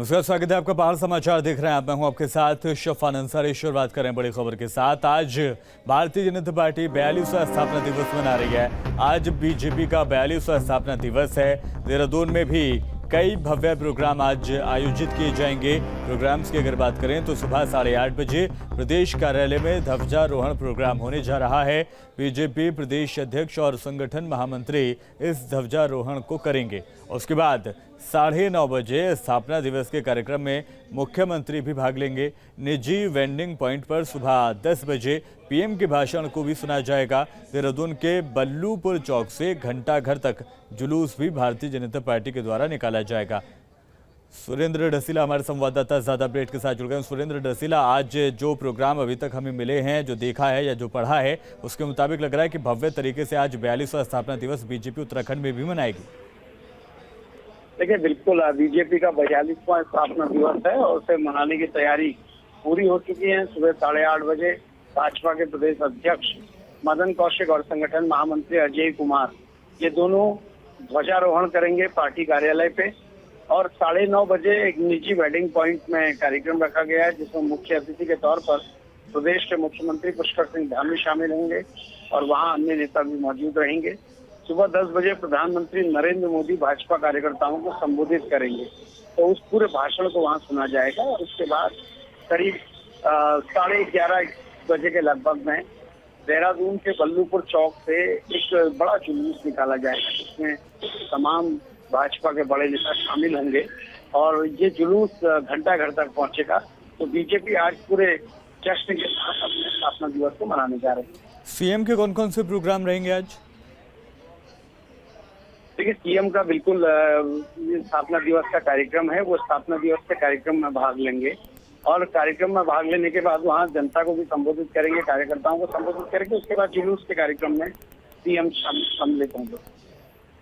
नमस्कार, स्वागत है आपका। पहाड़ समाचार देख रहे हैं आप। मैं हूं आपके साथ शफान अंसारी। शुरुआत करें बड़ी खबर के साथ। आज भारतीय जनता पार्टी 42वां स्थापना दिवस मना रही है। आज बीजेपी का 42वां स्थापना दिवस है। देहरादून में भी कई भव्य प्रोग्राम आज आयोजित किए जाएंगे। प्रोग्राम्स की अगर बात करें तो सुबह 8:30 बजे प्रदेश कार्यालय में ध्वजारोहण प्रोग्राम होने जा रहा है। बीजेपी प्रदेश अध्यक्ष और संगठन महामंत्री इस ध्वजारोहण को करेंगे। उसके बाद 9:30 बजे स्थापना दिवस के कार्यक्रम में मुख्यमंत्री भी भाग लेंगे। निजी वेंडिंग पॉइंट पर सुबह 10 बजे पीएम के भाषण को भी सुना जाएगा। देहरादून के बल्लूपुर चौक से घंटा घर तक जुलूस भी भारतीय जनता पार्टी के द्वारा निकाला जाएगा। सुरेंद्र ढसीला हमारे संवाददाता ज्यादा अपडेट के साथ जुड़ गए। सुरेंद्र ढसीला, आज जो प्रोग्राम अभी तक हमें मिले हैं, जो देखा है या जो पढ़ा है, उसके मुताबिक लग रहा है कि भव्य तरीके से आज 42वां स्थापना दिवस बीजेपी उत्तराखंड में भी मनाएगी। देखिए, बिल्कुल बीजेपी का 42वां स्थापना दिवस है और उसे मनाने की तैयारी पूरी हो चुकी है। सुबह 8:30 बजे भाजपा के प्रदेश अध्यक्ष मदन कौशिक और संगठन महामंत्री अजय कुमार, ये दोनों ध्वजारोहण करेंगे पार्टी कार्यालय पे। और 9:30 बजे एक निजी वेडिंग पॉइंट में कार्यक्रम रखा गया है, जिसमें मुख्य अतिथि के तौर पर प्रदेश के मुख्यमंत्री पुष्कर सिंह धामी शामिल होंगे और वहाँ अन्य नेता भी मौजूद रहेंगे। सुबह 10 बजे प्रधानमंत्री नरेंद्र मोदी भाजपा कार्यकर्ताओं को संबोधित करेंगे, तो उस पूरे भाषण को वहां सुना जाएगा। और उसके बाद करीब 11:30 बजे के लगभग में देहरादून के बल्लूपुर चौक से एक बड़ा जुलूस निकाला जाएगा, जिसमें तमाम भाजपा के बड़े नेता शामिल होंगे और ये जुलूस घंटा घर तक पहुंचेगा। तो बीजेपी आज पूरे जश्न के साथ अपने स्थापना दिवस को मनाने जा रही है। सीएम के कौन कौन से प्रोग्राम रहेंगे आज? देखिए, सीएम का बिल्कुल स्थापना दिवस का कार्यक्रम है, वो स्थापना दिवस के कार्यक्रम में भाग लेंगे और कार्यक्रम में भाग लेने के बाद वहाँ जनता को भी संबोधित करेंगे, कार्यकर्ताओं को संबोधित करेंगे। उसके बाद जुलूस के कार्यक्रम में सीएम सम्मिलित होंगे।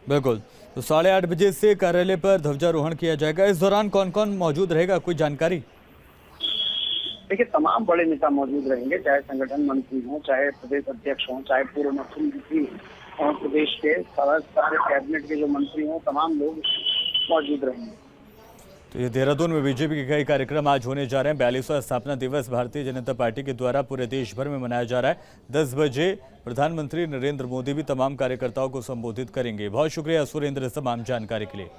बिल्कुल, तो 8:30 बजे से कार्यालय पर ध्वजारोहण किया जाएगा। इस दौरान कौन कौन मौजूद रहेगा, कोई जानकारी? देखिए, तमाम बड़े नेता मौजूद रहेंगे, चाहे संगठन मंत्री हों, चाहे प्रदेश अध्यक्ष हों, चाहे पूर्व मुख्यमंत्री और प्रदेश के सारे कैबिनेट के जो मंत्री हों, तमाम लोग मौजूद रहेंगे। तो ये देहरादून में बीजेपी के कई कार्यक्रम आज होने जा रहे हैं। 42वां स्थापना दिवस भारतीय जनता पार्टी के द्वारा पूरे देश भर में मनाया जा रहा है। 10 बजे प्रधानमंत्री नरेंद्र मोदी भी तमाम कार्यकर्ताओं को संबोधित करेंगे। बहुत शुक्रिया सुरेंद्र, तमाम जानकारी के लिए।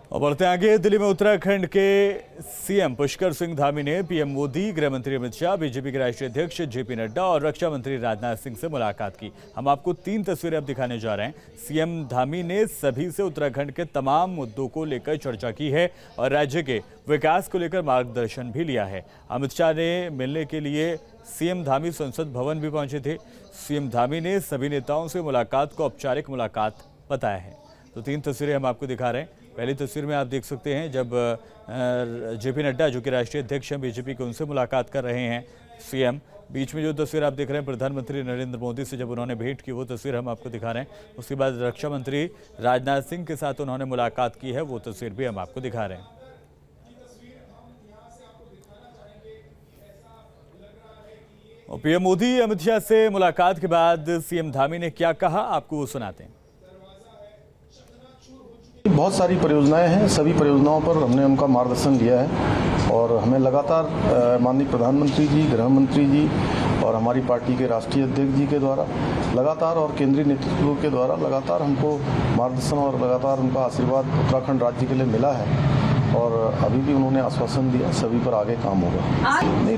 और बढ़ते आगे, दिल्ली में उत्तराखंड के सीएम पुष्कर सिंह धामी ने पीएम मोदी, गृह मंत्री अमित शाह, बीजेपी के राष्ट्रीय अध्यक्ष जेपी नड्डा और रक्षा मंत्री राजनाथ सिंह से मुलाकात की। हम आपको 3 तस्वीरें अब दिखाने जा रहे हैं। सीएम धामी ने सभी से उत्तराखंड के तमाम मुद्दों को लेकर चर्चा की है और राज्य के विकास को लेकर मार्गदर्शन भी लिया है। अमित शाह ने मिलने के लिए सीएम धामी संसद भवन भी पहुंचे थे। सीएम धामी ने सभी नेताओं से मुलाकात को औपचारिक मुलाकात बताया है। तो 3 तस्वीरें हम आपको दिखा रहे हैं। पहली तस्वीर में आप देख सकते हैं जब जेपी नड्डा, जो कि राष्ट्रीय अध्यक्ष हैं बीजेपी के, उनसे मुलाकात कर रहे हैं सीएम। बीच में जो तस्वीर आप देख रहे हैं प्रधानमंत्री नरेंद्र मोदी से जब उन्होंने भेंट की, वो तस्वीर हम आपको दिखा रहे हैं। उसके बाद रक्षा मंत्री राजनाथ सिंह के साथ उन्होंने मुलाकात की है, वो तस्वीर भी हम आपको दिखा रहे हैं। और पीएम मोदी अमित शाह से मुलाकात के बाद सीएम धामी ने क्या कहा, आपको वो सुनाते हैं। बहुत सारी परियोजनाएं हैं, सभी परियोजनाओं पर हमने उनका मार्गदर्शन लिया है और हमें लगातार माननीय प्रधानमंत्री जी, गृह मंत्री जी और हमारी पार्टी के राष्ट्रीय अध्यक्ष जी के द्वारा लगातार और केंद्रीय नेतृत्व के द्वारा लगातार हमको मार्गदर्शन और लगातार उनका आशीर्वाद उत्तराखंड राज्य के लिए मिला है। और अभी भी उन्होंने आश्वासन दिया सभी पर आगे काम होगा। नहीं,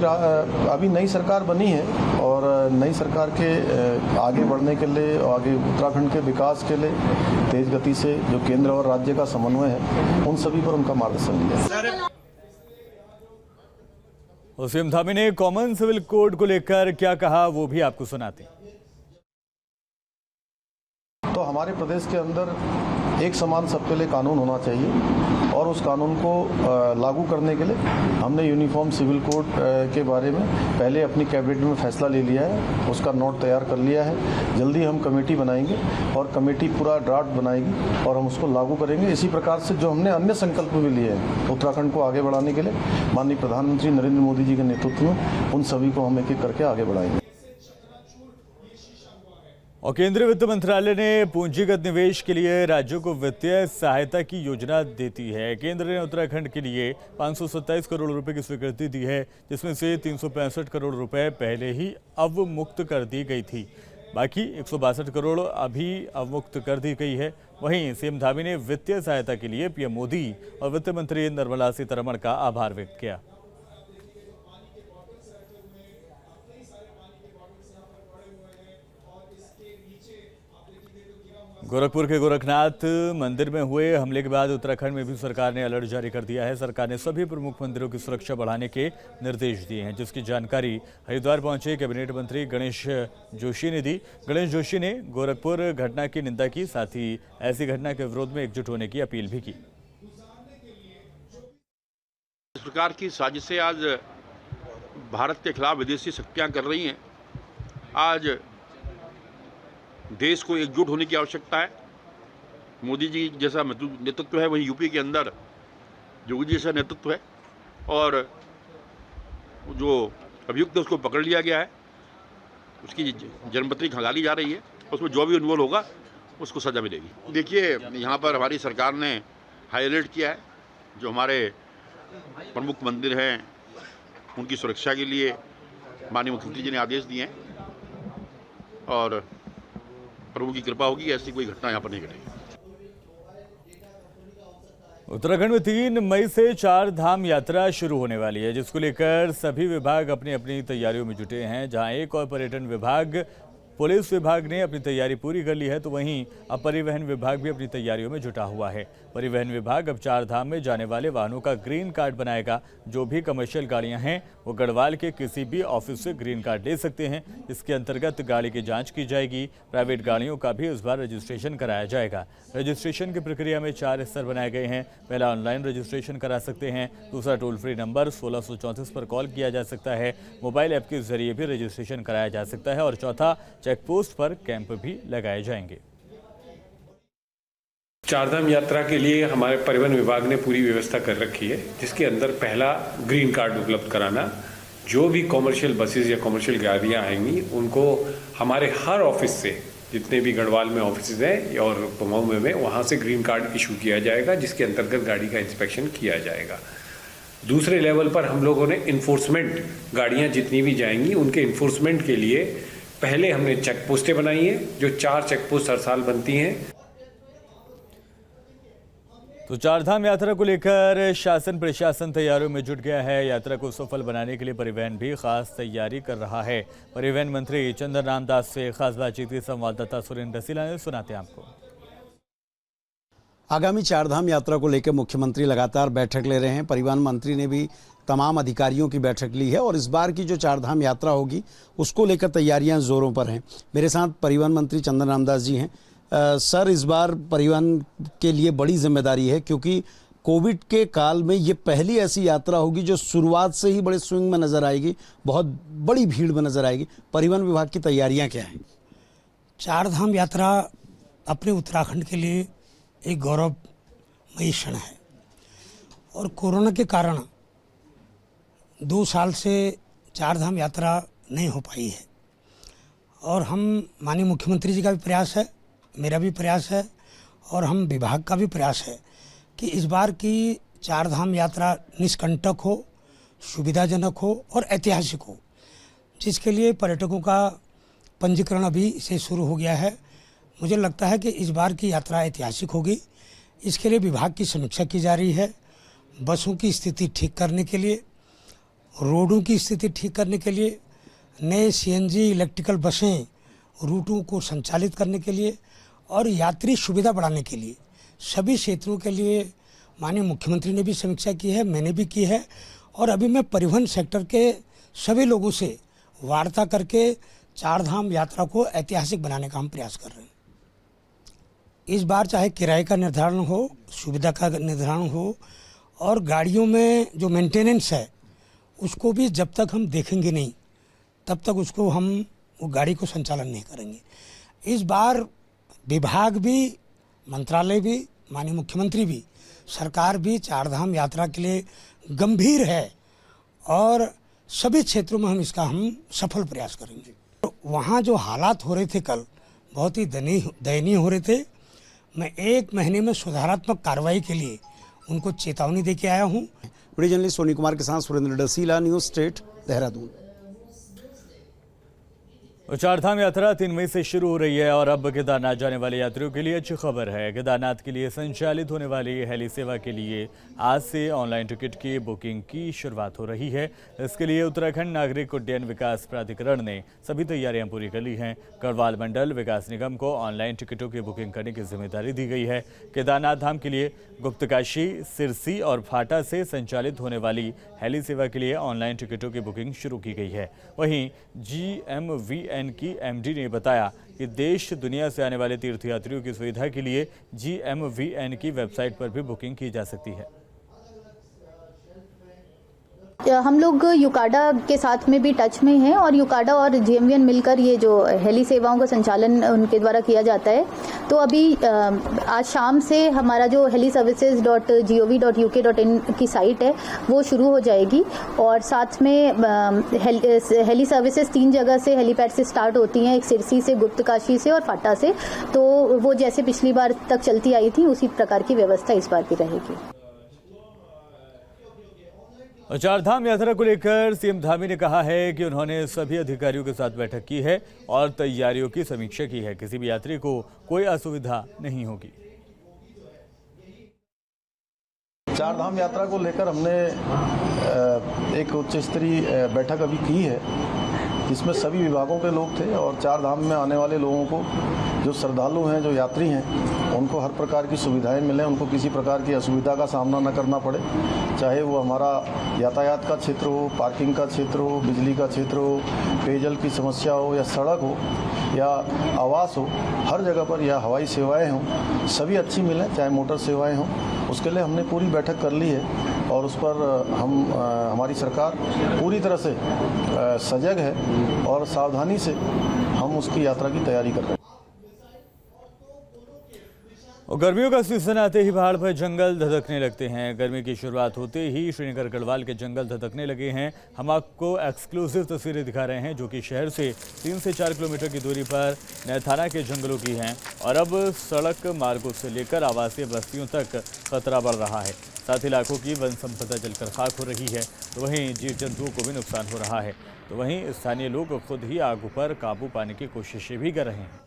अभी नई सरकार बनी है और नई सरकार के आगे बढ़ने के लिए, आगे उत्तराखंड के विकास के लिए तेज गति से जो केंद्र और राज्य का समन्वय है, उन सभी पर उनका मार्गदर्शन दिया। सीएम धामी ने कॉमन सिविल कोड को लेकर क्या कहा, वो भी आपको सुनाते हैं। तो हमारे प्रदेश के अंदर एक समान सबके लिए कानून होना चाहिए और उस कानून को लागू करने के लिए हमने यूनिफॉर्म सिविल कोड के बारे में पहले अपनी कैबिनेट में फैसला ले लिया है, उसका नोट तैयार कर लिया है। जल्दी हम कमेटी बनाएंगे और कमेटी पूरा ड्राफ्ट बनाएगी और हम उसको लागू करेंगे। इसी प्रकार से जो हमने अन्य संकल्प भी लिए हैं उत्तराखंड को आगे बढ़ाने के लिए, माननीय प्रधानमंत्री नरेंद्र मोदी जी के नेतृत्व में, उन सभी को हम एक एक करके आगे बढ़ाएंगे। और केंद्रीय वित्त मंत्रालय ने पूंजीगत निवेश के लिए राज्यों को वित्तीय सहायता की योजना देती है। केंद्र ने उत्तराखंड के लिए 527 करोड़ रुपए की स्वीकृति दी है, जिसमें से 365 करोड़ रुपए पहले ही अवमुक्त कर दी गई थी। बाकी 162 करोड़ अभी अवमुक्त कर दी गई है। वहीं सीएम धामी ने वित्तीय सहायता के लिए पीएम मोदी और वित्त मंत्री निर्मला सीतारमण का आभार व्यक्त किया। गोरखपुर के गोरखनाथ मंदिर में हुए हमले के बाद उत्तराखंड में भी सरकार ने अलर्ट जारी कर दिया है। सरकार ने सभी प्रमुख मंदिरों की सुरक्षा बढ़ाने के निर्देश दिए हैं, जिसकी जानकारी हरिद्वार पहुंचे कैबिनेट मंत्री गणेश जोशी ने दी। गणेश जोशी ने गोरखपुर घटना की निंदा की, साथ ही ऐसी घटना के विरोध में एकजुट होने की अपील भी की। इस प्रकार की साजिशें आज भारत के खिलाफ विदेशी शक्तियां कर रही हैं। आज देश को एकजुट होने की आवश्यकता है। मोदी जी जैसा नेतृत्व है, वहीं यूपी के अंदर योगी जी जैसा नेतृत्व है, और जो अभियुक्त है उसको पकड़ लिया गया है, उसकी जन्मपत्री खंगाली जा रही है, उसमें जो भी इन्वॉल्व होगा उसको सजा मिलेगी। देखिए, यहाँ पर हमारी सरकार ने हाई अलर्ट किया है। जो हमारे प्रमुख मंदिर हैं उनकी सुरक्षा के लिए माननीय मुख्यमंत्री जी ने आदेश दिए हैं, और प्रभु की कृपा होगी ऐसी कोई घटना यहाँ पर नहीं घटेगी। उत्तराखंड में 3 मई से 4 धाम यात्रा शुरू होने वाली है, जिसको लेकर सभी विभाग अपनी अपनी तैयारियों में जुटे हैं। जहां एक और पर्यटन विभाग, पुलिस विभाग ने अपनी तैयारी पूरी कर ली है, तो वहीं अब परिवहन विभाग भी अपनी तैयारियों में जुटा हुआ है। परिवहन विभाग अब 4 धाम में जाने वाले वाहनों का ग्रीन कार्ड बनाएगा। जो भी कमर्शियल गाड़ियां हैं वो गढ़वाल के किसी भी ऑफिस से ग्रीन कार्ड ले सकते हैं। इसके अंतर्गत गाड़ी की जांच की जाएगी। प्राइवेट गाड़ियों का भी इस बार रजिस्ट्रेशन कराया जाएगा। रजिस्ट्रेशन की प्रक्रिया में 4 स्तर बनाए गए हैं। पहला, ऑनलाइन रजिस्ट्रेशन करा सकते हैं। दूसरा, टोल फ्री नंबर 1634 पर कॉल किया जा सकता है। मोबाइल ऐप के जरिए भी रजिस्ट्रेशन कराया जा सकता है। और चौथा, चेक पोस्ट पर कैंप भी लगाए जाएंगे। चारधाम यात्रा के लिए हमारे परिवहन विभाग ने पूरी व्यवस्था कर रखी है, जिसके अंदर पहला ग्रीन कार्ड उपलब्ध कराना। जो भी कॉमर्शियल बसेस या कॉमर्शियल गाड़ियां आएंगी उनको हमारे हर ऑफिस से, जितने भी गढ़वाल में ऑफिस हैं और कुमाऊं में वहाँ से ग्रीन कार्ड इशू किया जाएगा, जिसके अंतर्गत गाड़ी का इंस्पेक्शन किया जाएगा। दूसरे लेवल पर हम लोगों ने इन्फोर्समेंट, गाड़ियाँ जितनी भी जाएंगी उनके इन्फोर्समेंट के लिए पहले हमने चेक पोस्टें बनाई हैं, जो 4 चेक पोस्ट हर साल बनती हैं। तो चारधाम यात्रा को लेकर शासन प्रशासन तैयारियों में जुट गया है। यात्रा को सफल बनाने के लिए परिवहन भी खास तैयारी कर रहा है। परिवहन मंत्री चंद्र रामदास से खास बातचीत की संवाददाता सुरेंद्र रसीला ने सुनाते हैं आपको। आगामी चारधाम यात्रा को लेकर मुख्यमंत्री लगातार बैठक ले रहे हैं। परिवहन मंत्री ने भी तमाम अधिकारियों की बैठक ली है और इस बार की जो चारधाम यात्रा होगी उसको लेकर तैयारियां जोरों पर हैं। मेरे साथ परिवहन मंत्री चंद्र रामदास जी हैं। सर, इस बार परिवहन के लिए बड़ी जिम्मेदारी है, क्योंकि कोविड के काल में ये पहली ऐसी यात्रा होगी जो शुरुआत से ही बड़े स्विंग में नजर आएगी, बहुत बड़ी भीड़ में नजर आएगी। परिवहन विभाग की तैयारियां क्या हैं? चारधाम यात्रा अपने उत्तराखंड के लिए एक गौरवमयी क्षण है, और कोरोना के कारण 2 साल से चारधाम यात्रा नहीं हो पाई है। और हम माननीय मुख्यमंत्री जी का भी प्रयास है, मेरा भी प्रयास है, और हम विभाग का भी प्रयास है कि इस बार की चारधाम यात्रा निष्कंटक हो, सुविधाजनक हो और ऐतिहासिक हो, जिसके लिए पर्यटकों का पंजीकरण अभी से शुरू हो गया है। मुझे लगता है कि इस बार की यात्रा ऐतिहासिक होगी। इसके लिए विभाग की समीक्षा की जा रही है। बसों की स्थिति ठीक करने के लिए, रोडों की स्थिति ठीक करने के लिए, नए सीएनजी इलेक्ट्रिकल बसें रूटों को संचालित करने के लिए और यात्री सुविधा बढ़ाने के लिए सभी क्षेत्रों के लिए माननीय मुख्यमंत्री ने भी समीक्षा की है, मैंने भी की है। और अभी मैं परिवहन सेक्टर के सभी लोगों से वार्ता करके चारधाम यात्रा को ऐतिहासिक बनाने का हम प्रयास कर रहे हैं। इस बार चाहे किराए का निर्धारण हो, सुविधा का निर्धारण हो, और गाड़ियों में जो मेंटेनेंस है उसको भी जब तक हम देखेंगे नहीं तब तक उसको हम वो गाड़ी को संचालन नहीं करेंगे। इस बार विभाग भी, मंत्रालय भी, माननीय मुख्यमंत्री भी, सरकार भी चारधाम यात्रा के लिए गंभीर है, और सभी क्षेत्रों में हम इसका सफल प्रयास करेंगे। वहाँ जो हालात हो रहे थे कल, बहुत ही दयनीय हो रहे थे। मैं 1 महीने में सुधारात्मक कार्रवाई के लिए उनको चेतावनी दे के आया हूँ। वीडियो जर्नलिस्ट सोनी कुमार के साथ सुरेंद्र डसीला, न्यूज़ स्टेट, देहरादून। चारधाम यात्रा 3 मई से शुरू हो रही है और अब केदारनाथ जाने वाले यात्रियों के लिए अच्छी खबर है। केदारनाथ के लिए संचालित होने वाली हेली सेवा के लिए आज से ऑनलाइन टिकट की बुकिंग की शुरुआत हो रही है। इसके लिए उत्तराखंड नागरिक उड्डयन विकास प्राधिकरण ने सभी तैयारियां पूरी कर ली हैं। गढ़वाल मंडल विकास निगम को ऑनलाइन टिकटों की बुकिंग करने की जिम्मेदारी दी गई है। केदारनाथ धाम के लिए गुप्तकाशी, सिरसी और फाटा से संचालित होने वाली हेली सेवा के लिए ऑनलाइन टिकटों की बुकिंग शुरू की गई है। वहीं GMVN की MD ने बताया कि देश दुनिया से आने वाले तीर्थयात्रियों की सुविधा के लिए GMVN की वेबसाइट पर भी बुकिंग की जा सकती है। हम लोग यूकाडा के साथ में भी टच में हैं और यूकाडा और GMVN मिलकर ये जो हेली सेवाओं का संचालन उनके द्वारा किया जाता है। तो अभी आज शाम से हमारा जो heliservices.gov.uk.in की साइट है वो शुरू हो जाएगी और साथ में हेली सर्विसेज 3 जगह से हेलीपैड से स्टार्ट होती हैं, एक सिरसी से, गुप्तकाशी से और फाटा से। तो वो जैसे पिछली बार तक चलती आई थी उसी प्रकार की व्यवस्था इस बार भी रहेगी। और चारधाम यात्रा को लेकर सीएम धामी ने कहा है कि उन्होंने सभी अधिकारियों के साथ बैठक की है और तैयारियों की समीक्षा की है। किसी भी यात्री को कोई असुविधा नहीं होगी। चारधाम यात्रा को लेकर हमने एक उच्च स्तरीय बैठक अभी की है, जिसमें सभी विभागों के लोग थे और चारधाम में आने वाले लोगों को, जो श्रद्धालु हैं, जो यात्री हैं, उनको हर प्रकार की सुविधाएं मिलें, उनको किसी प्रकार की असुविधा का सामना न करना पड़े। चाहे वो हमारा यातायात का क्षेत्र हो, पार्किंग का क्षेत्र हो, बिजली का क्षेत्र हो, पेयजल की समस्या हो या सड़क हो या आवास हो, हर जगह पर या हवाई सेवाएं हों, सभी अच्छी मिलें, चाहे मोटर सेवाएं हों। उसके लिए हमने पूरी बैठक कर ली है और उस पर हमारी सरकार पूरी तरह से सजग है और सावधानी से हम उसकी यात्रा की तैयारी कर रहे हैं। और गर्मियों का सीजन आते ही पहाड़ पर जंगल धधकने लगते हैं। गर्मी की शुरुआत होते ही श्रीनगर गढ़वाल के जंगल धधकने लगे हैं। हम आपको एक्सक्लूसिव तस्वीरें दिखा रहे हैं जो कि शहर से 3 से 4 किलोमीटर की दूरी पर नैथाना के जंगलों की हैं और अब सड़क मार्गों से लेकर आवासीय बस्तियों तक खतरा बढ़ रहा है। साथ ही लाखों की वन संपदा जलकर खाक हो रही है, तो वहीं जीव जंतुओं को भी नुकसान हो रहा है। तो वहीं स्थानीय लोग खुद ही आग पर काबू पाने की कोशिशें भी कर रहे हैं।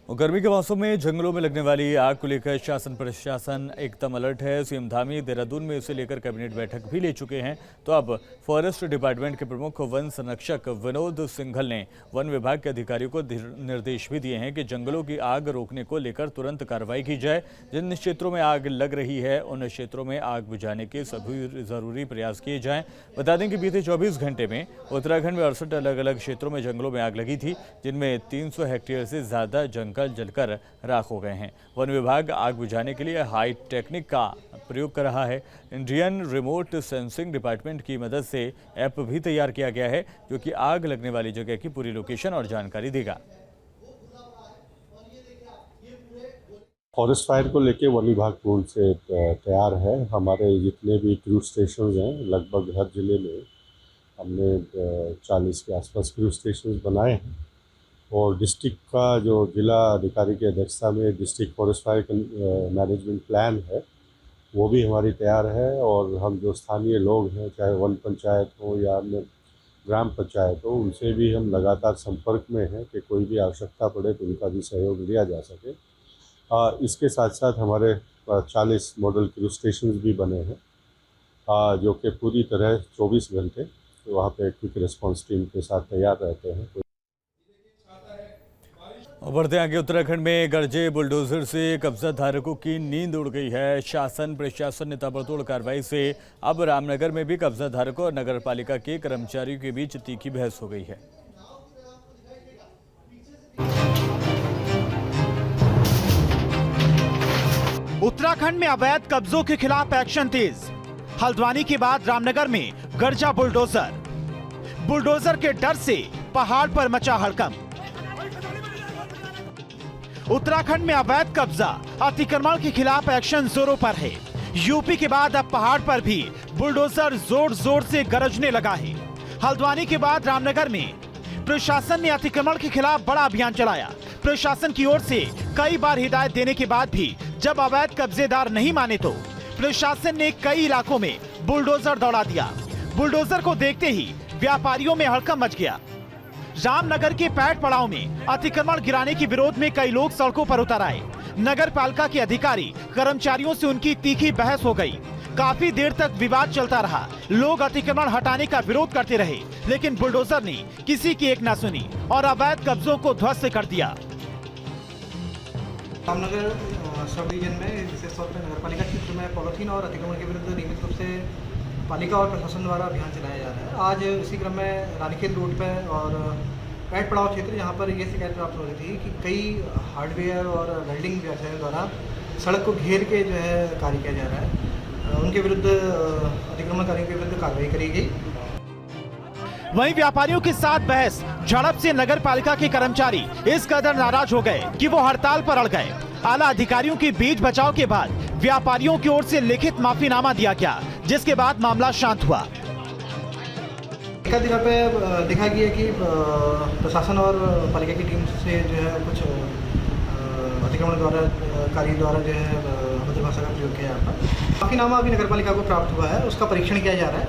और गर्मी के मौसम में जंगलों में लगने वाली आग को लेकर शासन प्रशासन एकदम अलर्ट है। सीएम धामी देहरादून में इसे लेकर कैबिनेट बैठक भी ले चुके हैं। तो अब फॉरेस्ट डिपार्टमेंट के प्रमुख वन संरक्षक विनोद सिंघल ने वन विभाग के अधिकारियों को निर्देश भी दिए हैं कि जंगलों की आग रोकने को लेकर तुरंत कार्रवाई की जाए। जिन क्षेत्रों में आग लग रही है उन क्षेत्रों में आग बुझाने के सभी जरूरी प्रयास किए जाएं। बता दें कि बीते 24 घंटे में उत्तराखंड में 68 अलग अलग क्षेत्रों में जंगलों में आग लगी थी, जिनमें 300 हेक्टेयर से ज्यादा जंगल जलकर राख हो गए हैं। वन विभाग आग बुझाने के लिए हाई टेक्निक का प्रयोग कर रहा है। इंडियन रिमोट सेंसिंग डिपार्टमेंट की मदद से ऐप भी तैयार किया गया है जो कि आग लगने वाली जगह की पूरी लोकेशन और जानकारी देगा। फॉरेस्ट फायर को लेके वन विभाग पूर्ण से तैयार है। हमारे जितने भी क्रूज स्टेशन हैं, लगभग हर जिले में हमने 40 के आसपास क्रूज स्टेशन बनाए हैं और डिस्ट्रिक्ट का जो जिला अधिकारी की अध्यक्षता में district forest fire management plan है वो भी हमारी तैयार है। और हम जो स्थानीय लोग हैं, चाहे वन पंचायत हो या अन्य ग्राम पंचायत हो, उनसे भी हम लगातार संपर्क में हैं कि कोई भी आवश्यकता पड़े तो उनका भी सहयोग लिया जा सके। इसके साथ साथ हमारे 40 मॉडल क्रूज स्टेशन भी बने हैं जो कि पूरी तरह 24 घंटे वहाँ पे क्विक रिस्पांस टीम के साथ तैयार रहते हैं। बढ़ते आगे उत्तराखंड में गरजे बुलडोजर से कब्जा धारकों की नींद उड़ गई है। शासन प्रशासन ने ताबड़तोड़ कार्रवाई से अब रामनगर में भी कब्जा धारकों और नगर पालिका के कर्मचारियों के बीच तीखी बहस हो गई है। उत्तराखंड में अवैध कब्जों के खिलाफ एक्शन तेज। हल्द्वानी के बाद रामनगर में गरजा बुलडोजर के डर से पहाड़ पर मचा हड़कंप। उत्तराखंड में अवैध कब्जा अतिक्रमण के खिलाफ एक्शन जोरों पर है। यूपी के बाद अब पहाड़ पर भी बुलडोजर जोर जोर से गरजने लगा है। हल्द्वानी के बाद रामनगर में प्रशासन ने अतिक्रमण के खिलाफ बड़ा अभियान चलाया। प्रशासन की ओर से कई बार हिदायत देने के बाद भी जब अवैध कब्जेदार नहीं माने तो प्रशासन ने कई इलाकों में बुलडोजर दौड़ा दिया। बुलडोजर को देखते ही व्यापारियों में हड़कंप मच गया। रामनगर के पैठ पड़ाव में अतिक्रमण गिराने के विरोध में कई लोग सड़कों पर उतर आए। नगर पालिका के अधिकारी कर्मचारियों से उनकी तीखी बहस हो गई। काफी देर तक विवाद चलता रहा। लोग अतिक्रमण हटाने का विरोध करते रहे, लेकिन बुलडोजर ने किसी की एक न सुनी और अवैध कब्जों को ध्वस्त कर दिया। रामनगर सब डिवीजन में विशेष तौर पर नगर पालिका क्षेत्र में पॉलिथीन और अतिक्रमण के विरुद्ध नियमित रूप से पालिका और प्रशासन द्वारा अभियान चलाया जा रहा है। आज इसी क्रम में रानीखेत रोड पर और पैठ पड़ाव क्षेत्र, यहाँ पर ये शिकायत प्राप्त हो रही थी कि कई हार्डवेयर और वेल्डिंग व्यवसायों द्वारा सड़क को घेर के जो है कार्य किया जा रहा है। उनके विरुद्ध अतिक्रमणकारियों के विरुद्ध कार्रवाई करी गई। वहीं व्यापारियों के साथ बहस झड़प से नगर पालिका के कर्मचारी इस कदर नाराज हो गए कि वो हड़ताल पर अड़ गए। आला अधिकारियों के बीच बचाव के बाद व्यापारियों की ओर से लिखित माफीनामा दिया गया, जिसके बाद मामला शांत हुआ। एकाधिकार पे देखा गया कि प्रशासन और पालिका की टीम से जो है कुछ अतिक्रमण द्वारा जो है अभद्र भाषा का प्रयोग किया जाता है। माफीनामा अभी नगर पालिका को प्राप्त हुआ है, उसका परीक्षण किया जा रहा है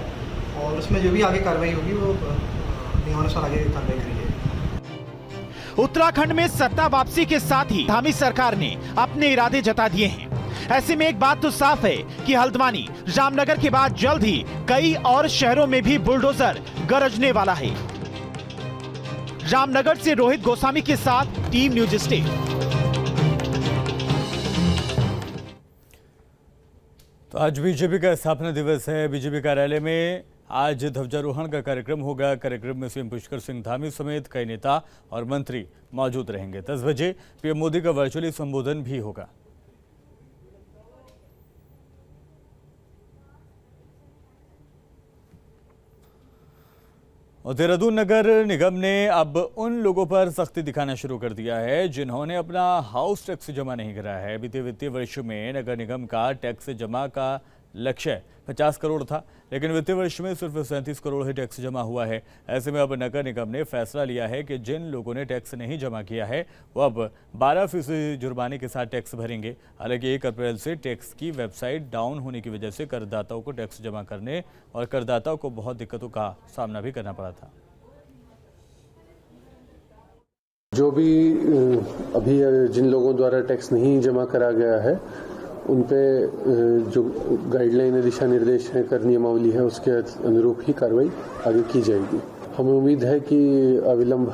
और उसमें जो भी आगे कार्रवाई होगी वो नियमानुसार आगे कार्रवाई करी जाएगी। उत्तराखंड में सत्ता वापसी के साथ ही धामी सरकार ने अपने इरादे जता दिए हैं। ऐसे में एक बात तो साफ है कि हल्द्वानी, रामनगर के बाद जल्द ही कई और शहरों में भी बुलडोजर गरजने वाला है। रामनगर से रोहित गोस्वामी के साथ टीम न्यूज स्टेट। तो आज बीजेपी का स्थापना दिवस है। बीजेपी कार्यालय में आज ध्वजारोहण का कार्यक्रम होगा। कार्यक्रम में सीएम पुष्कर सिंह धामी समेत कई नेता और मंत्री मौजूद रहेंगे। 10 बजे पीएम मोदी का वर्चुअली संबोधन भी होगा। और देहरादून नगर निगम ने अब उन लोगों पर सख्ती दिखाना शुरू कर दिया है जिन्होंने अपना हाउस टैक्स जमा नहीं कराया है। बीते वित्तीय वर्ष में नगर निगम का टैक्स जमा का लक्ष्य 50 करोड़ था, लेकिन वित्तीय वर्ष में सिर्फ 37 करोड़ ही टैक्स जमा हुआ है। ऐसे में अब नगर निगम ने फैसला लिया है कि जिन लोगों ने टैक्स नहीं जमा किया है वो अब 12% जुर्माने के साथ टैक्स भरेंगे। हालांकि 1 अप्रैल से टैक्स की वेबसाइट डाउन होने की वजह से करदाताओं को टैक्स जमा करने और करदाताओं को बहुत दिक्कतों का सामना भी करना पड़ा था। जो भी अभी जिन लोगों द्वारा टैक्स नहीं जमा करा गया है उन पे जो गाइडलाइन है, दिशा निर्देश है, कर नियमावली है, उसके अनुरूप ही कार्रवाई आगे की जाएगी। हमें उम्मीद है कि अविलंब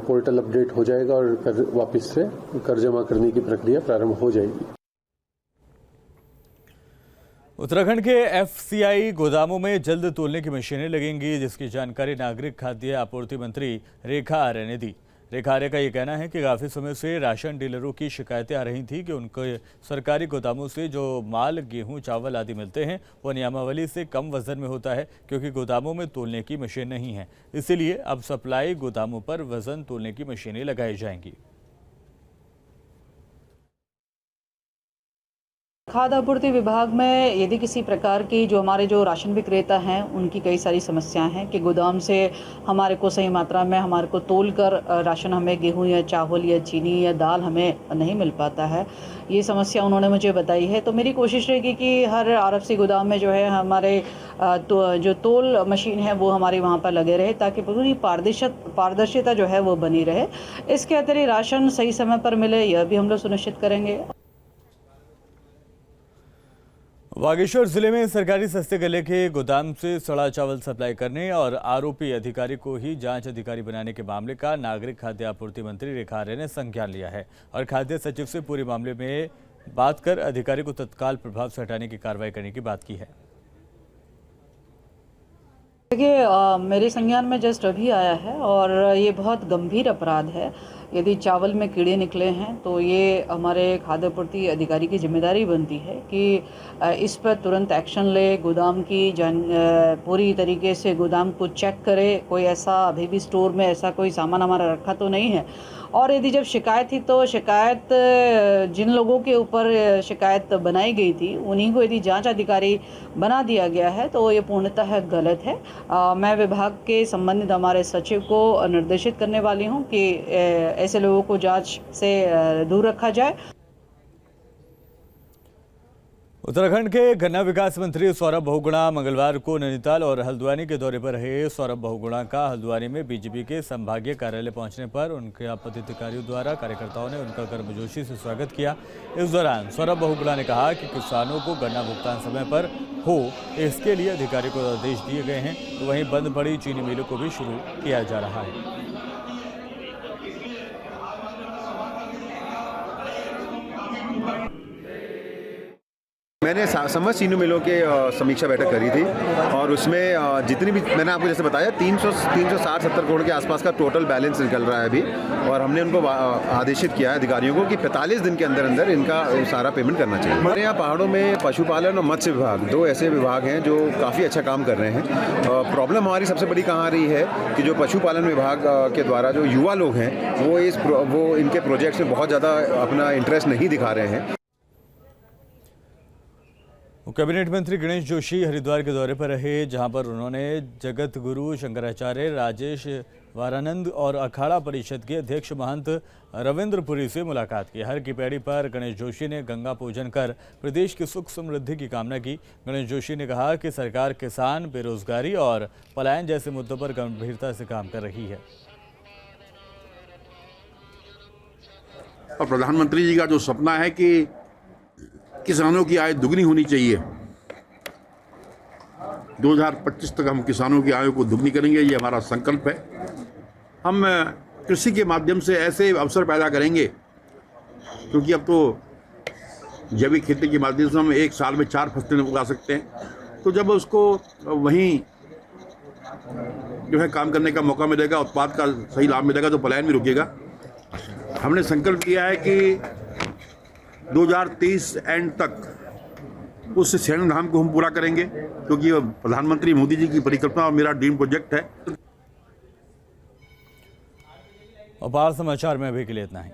पोर्टल अपडेट हो जाएगा और वापस से कर जमा करने की प्रक्रिया प्रारंभ हो जाएगी। उत्तराखंड के एफसीआई गोदामों में जल्द तोलने की मशीनें लगेंगी, जिसकी जानकारी नागरिक खाद्य आपूर्ति मंत्री रेखा आर्य ने दी। रेखा आर्य का ये कहना है कि काफ़ी समय से राशन डीलरों की शिकायतें आ रही थी कि उनके सरकारी गोदामों से जो माल, गेहूं, चावल आदि मिलते हैं वो नियमावली से कम वजन में होता है, क्योंकि गोदामों में तोलने की मशीन नहीं है। इसीलिए अब सप्लाई गोदामों पर वजन तोलने की मशीनें लगाई जाएंगी। खाद्य आपूर्ति विभाग में यदि किसी प्रकार की जो हमारे जो राशन विक्रेता हैं उनकी कई सारी समस्याएं हैं कि गोदाम से हमारे को सही मात्रा में हमारे को तोल कर राशन, हमें गेहूं या चावल या चीनी या दाल हमें नहीं मिल पाता है, ये समस्या उन्होंने मुझे बताई है। तो मेरी कोशिश रहेगी कि हर आरएफसी गोदाम में जो है हमारे जो तोल मशीन है वो हमारे वहाँ पर लगे रहे, ताकि पूरी पारदर्शिता जो है वो बनी रहे। इसके अतिरिक्त राशन सही समय पर मिले, यह भी हम लोग सुनिश्चित करेंगे। बागेश्वर जिले में सरकारी सस्ते गले के गोदाम से सड़ा चावल सप्लाई करने और आरोपी अधिकारी को ही जांच अधिकारी बनाने के मामले का नागरिक खाद्य आपूर्ति मंत्री रेखा आर्य ने संज्ञान लिया है और खाद्य सचिव से पूरे मामले में बात कर अधिकारी को तत्काल प्रभाव से हटाने की कार्रवाई करने की बात की है। देखिए, मेरे संज्ञान में जस्ट अभी आया है और ये बहुत गंभीर अपराध है। यदि चावल में कीड़े निकले हैं तो ये हमारे खाद्य आपूर्ति अधिकारी की जिम्मेदारी बनती है कि इस पर तुरंत एक्शन ले, गोदाम की पूरी तरीके से गोदाम को चेक करे, कोई ऐसा अभी भी स्टोर में ऐसा कोई सामान हमारा रखा तो नहीं है। और यदि जब शिकायत थी तो शिकायत जिन लोगों के ऊपर शिकायत बनाई गई थी उन्हीं को यदि जांच अधिकारी बना दिया गया है तो ये पूर्णतः गलत है। मैं विभाग के संबंधित हमारे सचिव को निर्देशित करने वाली हूं कि ऐसे लोगों को जांच से दूर रखा जाए। उत्तराखंड के गन्ना विकास मंत्री सौरभ बहुगुणा मंगलवार को नैनीताल और हल्द्वानी के दौरे पर रहे। सौरभ बहुगुणा का हल्द्वानी में बीजेपी के संभागीय कार्यालय पहुंचने पर उनके पदाधिकारियों द्वारा कार्यकर्ताओं ने उनका गर्मजोशी से स्वागत किया। इस दौरान सौरभ बहुगुणा ने कहा कि किसानों को गन्ना भुगतान समय पर हो, इसके लिए अधिकारियों को आदेश दिए गए हैं। तो वहीं बंद पड़ी चीनी मिलों को भी शुरू किया जा रहा है। मैंने समस्त चीनी मिलों के समीक्षा बैठक करी थी और उसमें जितनी भी मैंने आपको जैसे बताया 360-70 करोड़ के आसपास का टोटल बैलेंस निकल रहा है अभी, और हमने उनको आदेशित किया है अधिकारियों को कि 45 दिन के अंदर अंदर इनका सारा पेमेंट करना चाहिए। हमारे यहाँ पहाड़ों में पशुपालन और मत्स्य विभाग, दो ऐसे विभाग हैं जो काफ़ी अच्छा काम कर रहे हैं। प्रॉब्लम हमारी सबसे बड़ी कहाँ आ रही है कि जो पशुपालन विभाग के द्वारा जो युवा लोग हैं वो इनके प्रोजेक्ट्स में बहुत ज़्यादा अपना इंटरेस्ट नहीं दिखा रहे हैं। कैबिनेट मंत्री गणेश जोशी हरिद्वार के दौरे पर रहे, जहां पर उन्होंने जगत गुरु शंकराचार्य राजेश वारानंद और अखाड़ा परिषद के अध्यक्ष महंत रविंद्रपुरी से मुलाकात की। हर की पैड़ी पर गणेश जोशी ने गंगा पूजन कर प्रदेश की सुख समृद्धि की कामना की। गणेश जोशी ने कहा कि सरकार किसान, बेरोजगारी और पलायन जैसे मुद्दों पर गंभीरता से काम कर रही है। और प्रधानमंत्री जी का जो सपना है कि किसानों की आय दुगनी होनी चाहिए, 2025 तक हम किसानों की आय को दुगनी करेंगे, ये हमारा संकल्प है। हम कृषि के माध्यम से ऐसे अवसर पैदा करेंगे, क्योंकि अब तो जैविक खेती के माध्यम से हम एक साल में 4 फसलें उगा सकते हैं। तो जब उसको वहीं जो है काम करने का मौका मिलेगा, उत्पाद का सही लाभ मिलेगा, तो पलायन भी रुकेगा। हमने संकल्प किया है कि 2030 एंड तक उस शरण धाम को हम पूरा करेंगे, क्योंकि प्रधानमंत्री मोदी जी की परिकल्पना और मेरा ड्रीम प्रोजेक्ट है। और बाहर समाचार में अभी के लिए इतना ही।